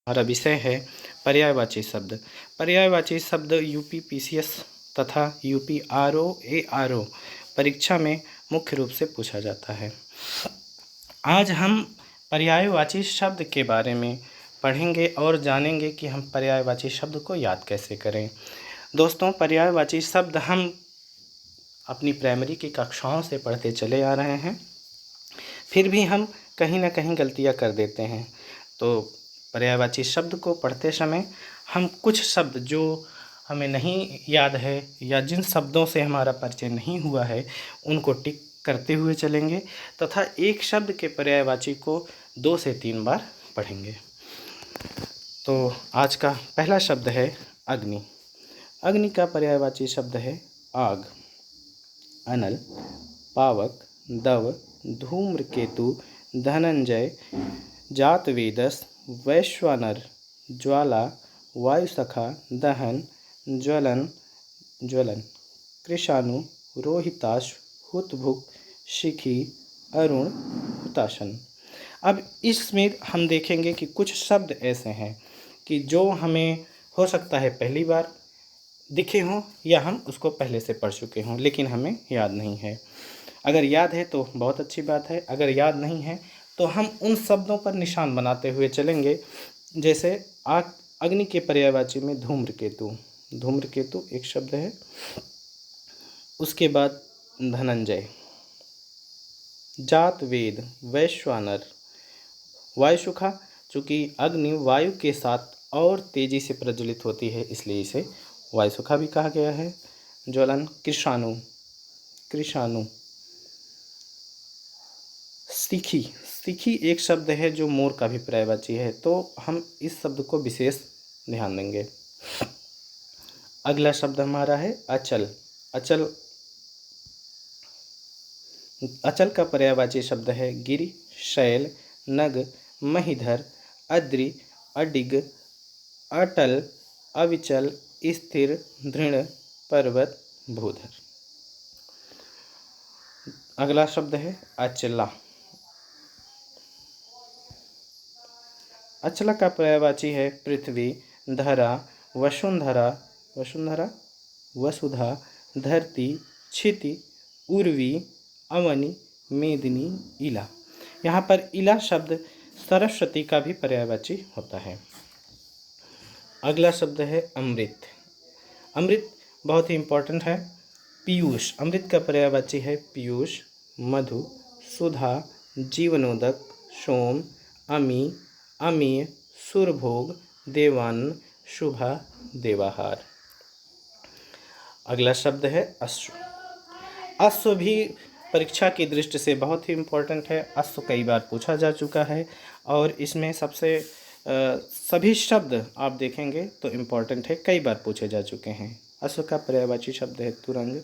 हमारा विषय है पर्यायवाची शब्द। पर्यायवाची शब्द यूपी पीसीएस तथा यूपी आरओ एआरओ परीक्षा में मुख्य रूप से पूछा जाता है। आज हम पर्यायवाची शब्द के बारे में पढ़ेंगे और जानेंगे कि हम पर्यायवाची शब्द को याद कैसे करें। दोस्तों, पर्यायवाची शब्द हम अपनी प्राइमरी की कक्षाओं से पढ़ते चले आ रहे हैं, फिर भी हम कहीं ना कहीं गलतियां कर देते हैं। तो पर्यायवाची शब्द को पढ़ते समय हम कुछ शब्द जो हमें नहीं याद है या जिन शब्दों से हमारा परिचय नहीं हुआ है उनको टिक करते हुए चलेंगे तथा एक शब्द के पर्यायवाची को 2 से 3 बार पढ़ेंगे। तो आज का पहला शब्द है अग्नि। अग्नि का पर्यायवाची शब्द है आग। अनल, पावक, दव, धूम्रकेतु, धनंजय, जातवेदस, वैश्वानर, ज्वाला, वायुसखा, दहन, ज्वलन, कृशानु, रोहिताश, हुतभुक, शिखी, अरुण, हुताशन। अब इसमें हम देखेंगे कि कुछ शब्द ऐसे हैं कि जो हमें हो सकता है पहली बार दिखे हों या हम उसको पहले से पढ़ चुके हों, लेकिन हमें याद नहीं है। अगर याद है तो बहुत अच्छी बात है, अगर याद नहीं है तो हम उन शब्दों पर निशान बनाते हुए चलेंगे। जैसे अग्नि के पर्यायवाची में धूम्रकेतु, धूम्रकेतु एक शब्द है। उसके बाद धनंजय, जातवेद, वैश्वानर, वायुसुखा। चूँकि अग्नि वायु के साथ और तेज़ी से प्रज्वलित होती है इसलिए इसे वायुसुखा भी कहा गया है। ज्वलन, कृशानु, सिखी एक शब्द है जो मोर का भी पर्यायवाची है, तो हम इस शब्द को विशेष ध्यान देंगे। अगला शब्द हमारा है अचल। अचल का पर्यायवाची शब्द है गिरि, शैल, नग, महीधर, अद्रि, अडिग, अटल, अविचल, स्थिर, दृढ़, पर्वत, भूधर। अगला शब्द है अचला। अचला का पर्यायवाची है पृथ्वी, धरा, वसुंधरा, वसुधा, धरती, क्षिति, उर्वी, अवनी, मेदिनी, इला। यहाँ पर इला शब्द सरस्वती का भी पर्यायवाची होता है। अगला शब्द है अमृत। अमृत बहुत ही इम्पोर्टेंट है। पीयूष, अमृत का पर्यायवाची है पीयूष, मधु, सुधा, जीवनोदक, सोम, अमी, अमीय, सुरभोग, देवान, शुभा, देवाहार। अगला शब्द है अश्व। अश्व भी परीक्षा की दृष्टि से बहुत ही इम्पोर्टेंट है। अश्व कई बार पूछा जा चुका है और इसमें सबसे सभी शब्द आप देखेंगे तो इम्पोर्टेंट है, कई बार पूछे जा चुके हैं। अश्व का पर्यायवाची शब्द है तुरंग,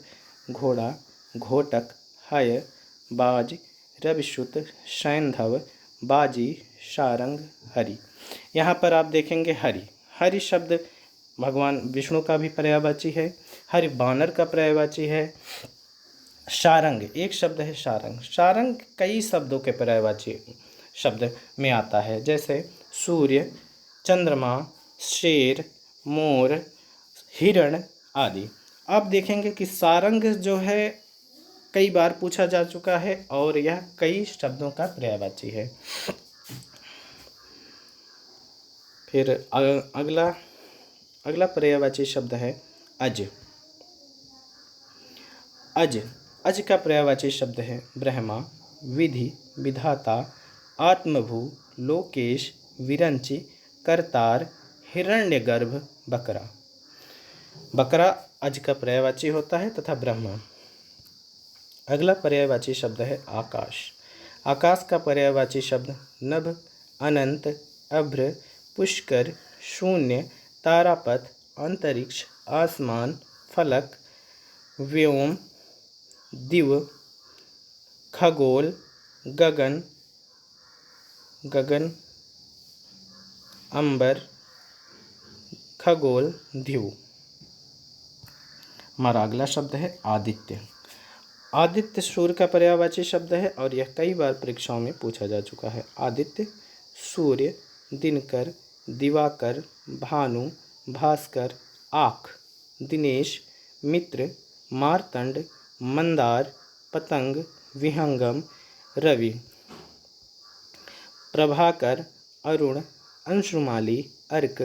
घोड़ा, घोटक, हय, बाज, रविश्रुत, सैंधव, बाजी, सारंग, हरि। यहाँ पर आप देखेंगे हरि शब्द भगवान विष्णु का भी पर्यायवाची है। हरि बानर का पर्यायवाची है। सारंग एक शब्द है सारंग कई शब्दों के पर्यायवाची शब्द में आता है, जैसे सूर्य, चंद्रमा, शेर, मोर, हिरण आदि। आप देखेंगे कि सारंग जो है कई बार पूछा जा चुका है और यह कई शब्दों का पर्यायवाची है। फिर अगला पर्यायवाची शब्द है अज। अज का पर्यायवाची शब्द है ब्रह्मा, विधि, विधाता, आत्मभू, लोकेश, विरंची, करतार, हिरण्यगर्भ, बकरा अज का पर्यायवाची होता है तथा ब्रह्मा। अगला पर्यायवाची शब्द है आकाश। आकाश का पर्यायवाची शब्द नभ, अनंत, अभ्र, पुष्कर, शून्य, तारापथ, अंतरिक्ष, आसमान, फलक, व्योम, दिव, खगोल, गगन, अंबर, खगोल, ध्रुव। हमारा अगला शब्द है आदित्य। आदित्य सूर्य का पर्यायवाची शब्द है और यह कई बार परीक्षाओं में पूछा जा चुका है। आदित्य, सूर्य, दिनकर, दिवाकर, भानु, भास्कर, आँख, दिनेश, मित्र, मार्तंड, मंदार, पतंग, विहंगम, रवि, प्रभाकर, अरुण, अंशुमाली, अर्क,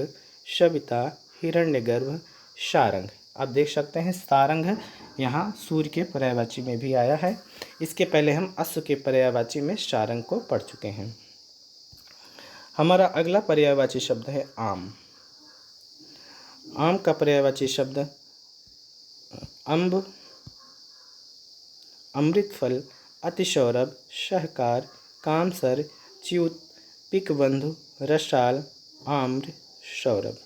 सविता, हिरण्यगर्भ, सारंग। आप देख सकते हैं सारंग यहाँ सूर्य के पर्यायवाची में भी आया है। इसके पहले हम अश्व के पर्यायवाची में सारंग को पढ़ चुके हैं। हमारा अगला पर्यायवाची शब्द है आम। आम का पर्यायवाची शब्द अम्ब, अमृतफल, अतिसौरभ, सहकार, कामसर, च्युत, पिकबंधु, रसाल, आम्र, सौरभ।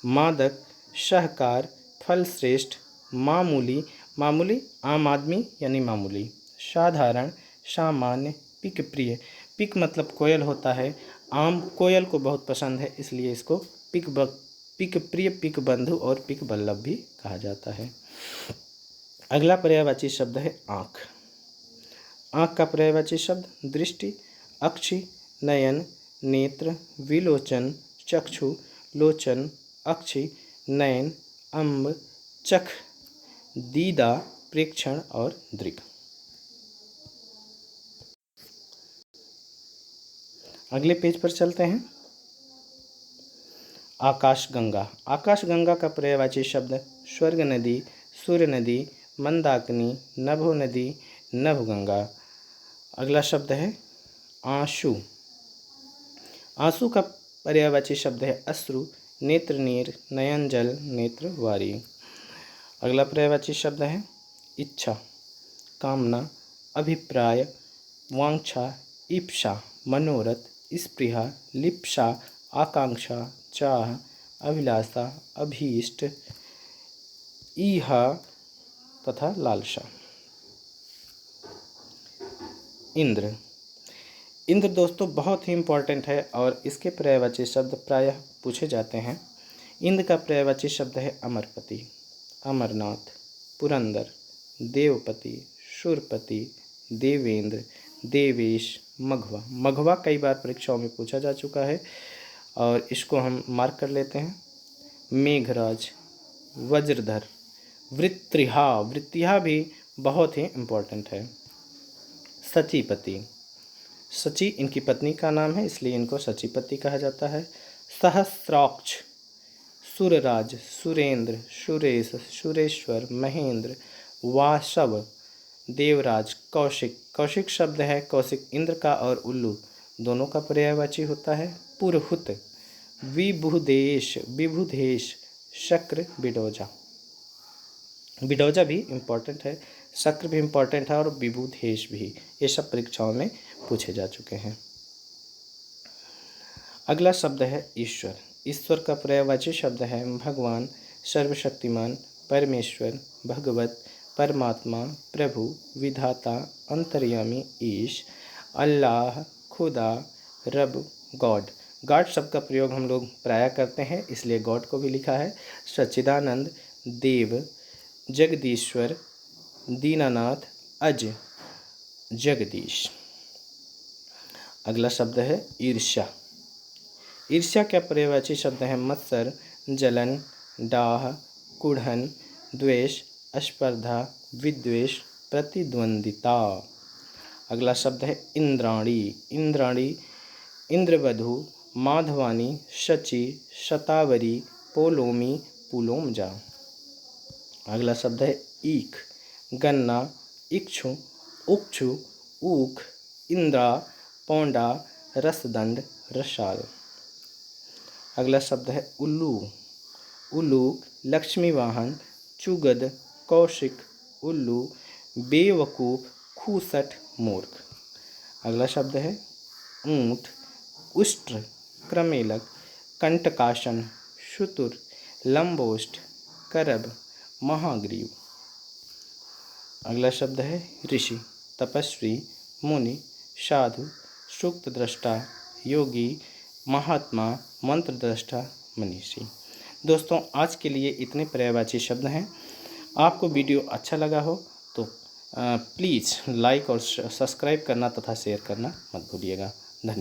मादक, सहकार, फलश्रेष्ठ, मामूली, मामूली आम आदमी यानी मामूली, साधारण, सामान्य, पिक प्रिय। पिक मतलब कोयल होता है। आम कोयल को बहुत पसंद है, इसलिए इसको पिक प्रिय, पिक बंधु और पिक बल्लभ भी कहा जाता है। अगला पर्यायवाची शब्द है आँख। आँख का पर्यायवाची शब्द दृष्टि, अक्षि, नयन, नेत्र, विलोचन, चक्षु, लोचन, अक्षि, नयन, अम्ब, चख, दीदा, प्रेक्षण और दृक्। अगले पेज पर चलते हैं। आकाशगंगा। आकाशगंगा का पर्यायवाची शब्द स्वर्ग नदी, सूर्य नदी, मंदाकिनी, नभो नदी, नभगंगा। अगला शब्द है आंसू। आंसू का पर्यायवाची शब्द है अश्रु, नेत्रनीर, नयनजल, नेत्रवारी। अगला पर्यायवाची शब्द है इच्छा, कामना, अभिप्राय, वांछा, इप्सा, मनोरथ, स्पृहा, लिप्सा, आकांक्षा, चाह, अभिलाषा, अभीष्ट, ईहा तथा लालसा। इंद्र। इंद्र दोस्तों बहुत ही इम्पोर्टेंट है और इसके पर्यायवाची शब्द प्रायः पूछे जाते हैं। इंद्र का पर्यायवाची शब्द है अमरपति, अमरनाथ, पुरंदर, देवपति, सुरपति, देवेंद्र, देवेश, मघवा। मघवा कई बार परीक्षाओं में पूछा जा चुका है और इसको हम मार्क कर लेते हैं। मेघराज, वज्रधर, वृत्रिहा। वृत्रिहा भी बहुत ही इम्पोर्टेंट है। सचीपति, सची इनकी पत्नी का नाम है, इसलिए इनको सचीपति कहा जाता है। सहस्राक्ष, सुरराज, सुरेंद्र, सुरेश, सुरेश्वर, महेंद्र, वासव, देवराज, कौशिक। कौशिक शब्द है कौशिक इंद्र का और उल्लू दोनों का पर्यायवाची होता है। पुरहुत, विभुदेश, विभुदेश, शक्र, बिडोजा। बिडोजा भी इम्पोर्टेंट है, शक्र भी इम्पोर्टेंट है और विभुदेश भी। ये सब परीक्षाओं में पूछे जा चुके हैं। अगला शब्द है ईश्वर। ईश्वर का पर्यायवाची शब्द है भगवान, सर्वशक्तिमान, परमेश्वर, भगवत, परमात्मा, प्रभु, विधाता, अंतर्यामी, ईश, अल्लाह, खुदा, रब, गॉड। गॉड शब्द का प्रयोग हम लोग प्रायः करते हैं, इसलिए गॉड को भी लिखा है। सच्चिदानंद, देव, जगदीश्वर, दीनानाथ, अज, जगदीश। अगला शब्द है ईर्ष्या। ईर्ष्या का पर्यायवाची शब्द है मत्सर, जलन, डाह, कुढ़न, द्वेष, स्पर्धा, विद्वेष, प्रतिद्वंदिता। अगला शब्द है इंद्राणी। इंद्राणी, इंद्रवधु, माधवानी, शची, शतावरी, पोलोमी, पुलोमजा। अगला शब्द है ईख। गन्ना, इक्षु, उक्षु, ऊख, इंद्रा, पौंडा, रसदंड, रसाल। अगला शब्द है उल्लू। उल्लूक, लक्ष्मी वाहन, चुगद, कौशिक, उल्लू, बेवकूफ, खूसट, मूर्ख। अगला शब्द है ऊँट, उष्ट्र, क्रमेलक, कंटकासन, शुतुर, लंबोष्ठ, करब, महाग्रीव। अगला शब्द है ऋषि, तपस्वी, मुनि, साधु, सूक्त दृष्टा, योगी, महात्मा, मंत्र दृष्टा, मनीषी। दोस्तों आज के लिए इतने पर्यायवाची शब्द हैं। आपको वीडियो अच्छा लगा हो तो प्लीज़ लाइक और सब्सक्राइब करना तथा शेयर करना मत भूलिएगा।